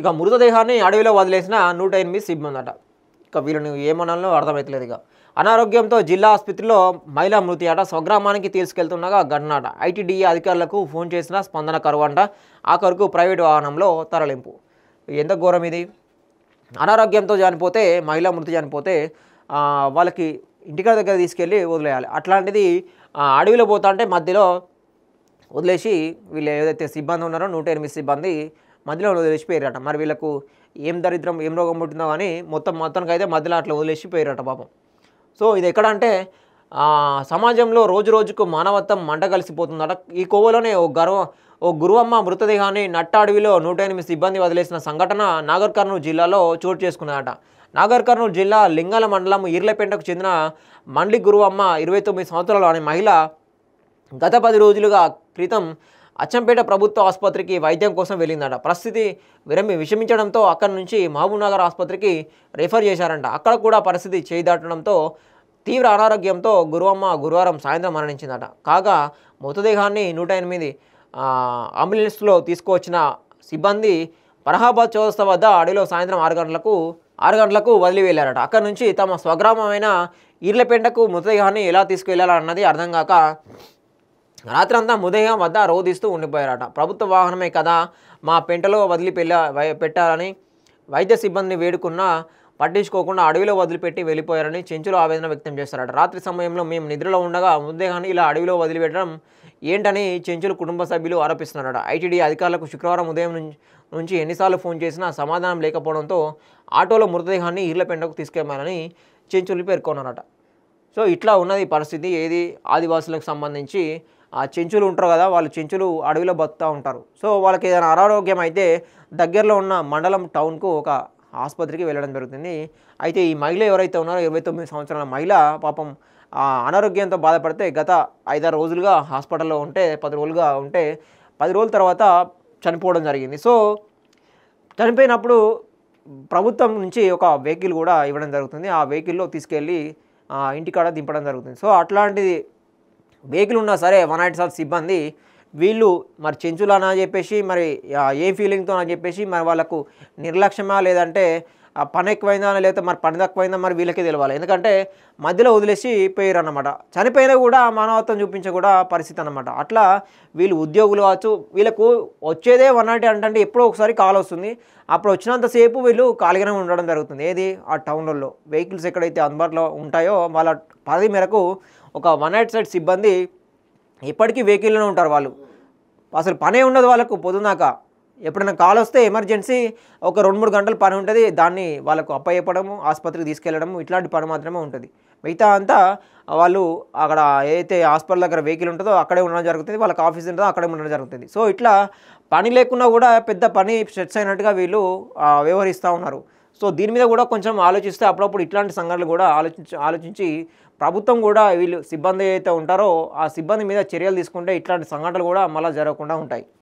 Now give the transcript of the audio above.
ఇక మృతదేహాన్ని అడవిలో వదిలేసిన 108 సిబ్బంది అట. ఇక వీళ్ళని ఏమనాలో అర్థమవుతలేదు. ఇక అనారోగ్యంతో జిల్లా ఆసుపత్రిలో మహిళా మృతి అట. స్వగ్రామానికి తీసుకెళ్తుండగా ఘటన అట. ఐటీడీఏ అధికారులకు ఫోన్ చేసిన స్పందన కరువంట. ఆఖరుకు ప్రైవేటు వాహనంలో తరలింపు. ఎంత ఘోరం ఇది. అనారోగ్యంతో చనిపోతే మహిళా మృతి చనిపోతే వాళ్ళకి ఇంటికాడ దగ్గర తీసుకెళ్ళి వదిలేయాలి. అట్లాంటిది అడవిలో పోతా అంటే మధ్యలో వదిలేసి వీళ్ళు ఏదైతే సిబ్బంది ఉన్నారో 108 సిబ్బంది మధ్యలో వదిలేసిపోయారట. మరి వీళ్ళకు ఏం దరిద్రం ఏం రోగం పుట్టిందో కానీ మొత్తానికి అయితే మధ్యలో అట్లా వదిలేసిపోయారట పాపం. సో ఇది ఎక్కడంటే సమాజంలో రోజు రోజుకు మానవత్వం మంట కలిసిపోతుందట. ఈ కోవలోనే ఓ గురువమ్మ మృతదేహాన్ని నట్ట అడవిలో 108 సిబ్బంది వదిలేసిన సంఘటన నాగర్ కర్నూలు జిల్లాలో చోటు చేసుకున్నదట. నాగర్ కర్నూలు జిల్లా లింగాల మండలం ఈర్లపేటకు చెందిన మండ్లి గురువమ్మ 29 సంవత్సరాలు అనే మహిళ గత 10 రోజులుగా క్రితం అచ్చంపేట ప్రభుత్వ ఆసుపత్రికి వైద్యం కోసం వెళ్ళిందట. పరిస్థితి విషమించడంతో అక్కడి నుంచి మహబూబ్నగర్ ఆసుపత్రికి రెఫర్ చేశారంట. అక్కడ కూడా పరిస్థితి చేయి దాటడంతో తీవ్ర అనారోగ్యంతో గురువమ్మ గురువారం సాయంత్రం మరణించిందట. కాగా మృతదేహాన్ని 108 అంబులెన్స్లో తీసుకువచ్చిన సిబ్బంది ఫరహాబాద్ చౌరస్తా వద్ద అడవిలో సాయంత్రం 6 గంటలకు వదిలి వెళ్ళారట. అక్కడి నుంచి తమ స్వగ్రామమైన ఈర్లపేటకు మృతదేహాన్ని ఎలా తీసుకువెళ్లాలన్నది అర్థం కాక రాత్రంతా మృతదేహం వద్ద రోధిస్తూ ఉండిపోయారట. ప్రభుత్వ వాహనమే కదా మా పెంటలో పెట్టారని వైద్య సిబ్బందిని వేడుకున్నా పట్టించుకోకుండా అడవిలో వదిలిపెట్టి వెళ్ళిపోయారని చెంచులు ఆవేదన వ్యక్తం చేస్తారట. రాత్రి సమయంలో మేము నిద్రలో ఉండగా మృతదేహాన్ని ఇలా అడవిలో వదిలిపెట్టడం ఏంటని చెంచులు కుటుంబ సభ్యులు ఆరోపిస్తున్నారట. ఐటీడీ అధికారులకు శుక్రవారం ఉదయం నుంచి ఎన్నిసార్లు ఫోన్ చేసినా సమాధానం లేకపోవడంతో ఆటోలో మృతదేహాన్ని ఈర్లపేటకు తీసుకెళ్లారని చెంచులు పేర్కొన్నారట. సో ఇట్లా ఉన్నది పరిస్థితి. ఏది ఆదివాసులకు సంబంధించి చెంచులు ఉంటారు కదా, వాళ్ళు చెంచులు అడవిలో బతుకుతూ ఉంటారు. సో వాళ్ళకి ఏదైనా అనారోగ్యం అయితే దగ్గరలో ఉన్న మండలం టౌన్కు ఒక ఆసుపత్రికి వెళ్ళడం జరుగుతుంది. అయితే ఈ మహిళ ఎవరైతే ఉన్నారో 29 సంవత్సరాల మహిళ పాపం అనారోగ్యంతో బాధపడితే గత 5-6 రోజులుగా హాస్పిటల్లో ఉంటే 10 రోజులుగా ఉంటే 10 రోజుల తర్వాత చనిపోవడం జరిగింది. సో చనిపోయినప్పుడు ప్రభుత్వం నుంచి ఒక వెహికల్ కూడా ఇవ్వడం జరుగుతుంది. ఆ వెహికల్లో తీసుకెళ్ళి ఇంటికాడ దింపడం జరుగుతుంది. సో అట్లాంటిది వెహికల్ ఉన్నా సరే 108 సిబ్బంది వీళ్ళు మరి చెంచులనా చెప్పేసి మరి ఏ ఫీలింగ్తో అని చెప్పేసి మరి వాళ్ళకు నిర్లక్ష్యమా లేదంటే పని ఎక్కువైందా లేకపోతే మరి పని తక్కువైందా మరి వీళ్ళకే తెలియాలి. ఎందుకంటే మధ్యలో వదిలేసి పోయారు అన్నమాట. చనిపోయినా కూడా మానవత్వం చూపించే కూడా పరిస్థితి అన్నమాట. అట్లా వీళ్ళు ఉద్యోగులు కావచ్చు, వీళ్ళకు వచ్చేదే 108 అంటే ఎప్పుడో ఒకసారి కాల్ వస్తుంది. అప్పుడు వచ్చినంతసేపు వీళ్ళు ఖాళీగానే ఉండడం జరుగుతుంది. ఏది ఆ టౌన్లలో వెహికల్స్ ఎక్కడైతే అందుబాటులో ఉంటాయో వాళ్ళ పరిధి మేరకు ఒక 108 సిబ్బంది ఎప్పటికీ వెహికల్లోనే ఉంటారు. వాళ్ళు అసలు పనే ఉండదు వాళ్ళకు. పొద్దున్నాక ఎప్పుడైనా కాల్ వస్తే ఎమర్జెన్సీ ఒక 2-3 గంటలు పని ఉంటుంది. దాన్ని వాళ్ళకు అప్పయ్యపడము, ఆసుపత్రికి తీసుకెళ్లడము ఇట్లాంటి పని మాత్రమే ఉంటుంది. మిగతా అంతా వాళ్ళు అక్కడ ఏదైతే హాస్పిటల్ దగ్గర వెహికల్ ఉంటుందో అక్కడే ఉండడం జరుగుతుంది. వాళ్ళకి ఆఫీస్ ఉంటుందో అక్కడే ఉండడం జరుగుతుంది. సో ఇట్లా పని లేకున్నా కూడా పెద్ద పని స్ట్రెస్ అయినట్టుగా వీళ్ళు వ్యవహరిస్తూ ఉన్నారు. సో దీని మీద కూడా కొంచెం ఆలోచిస్తే అప్పుడప్పుడు ఇట్లాంటి సంఘటనలు కూడా ఆలోచించి ప్రభుత్వం కూడా వీళ్ళు సిబ్బంది అయితే ఉంటారో ఆ సిబ్బంది మీద చర్యలు తీసుకుంటే ఇట్లాంటి సంఘటనలు కూడా మళ్ళీ జరగకుండా ఉంటాయి.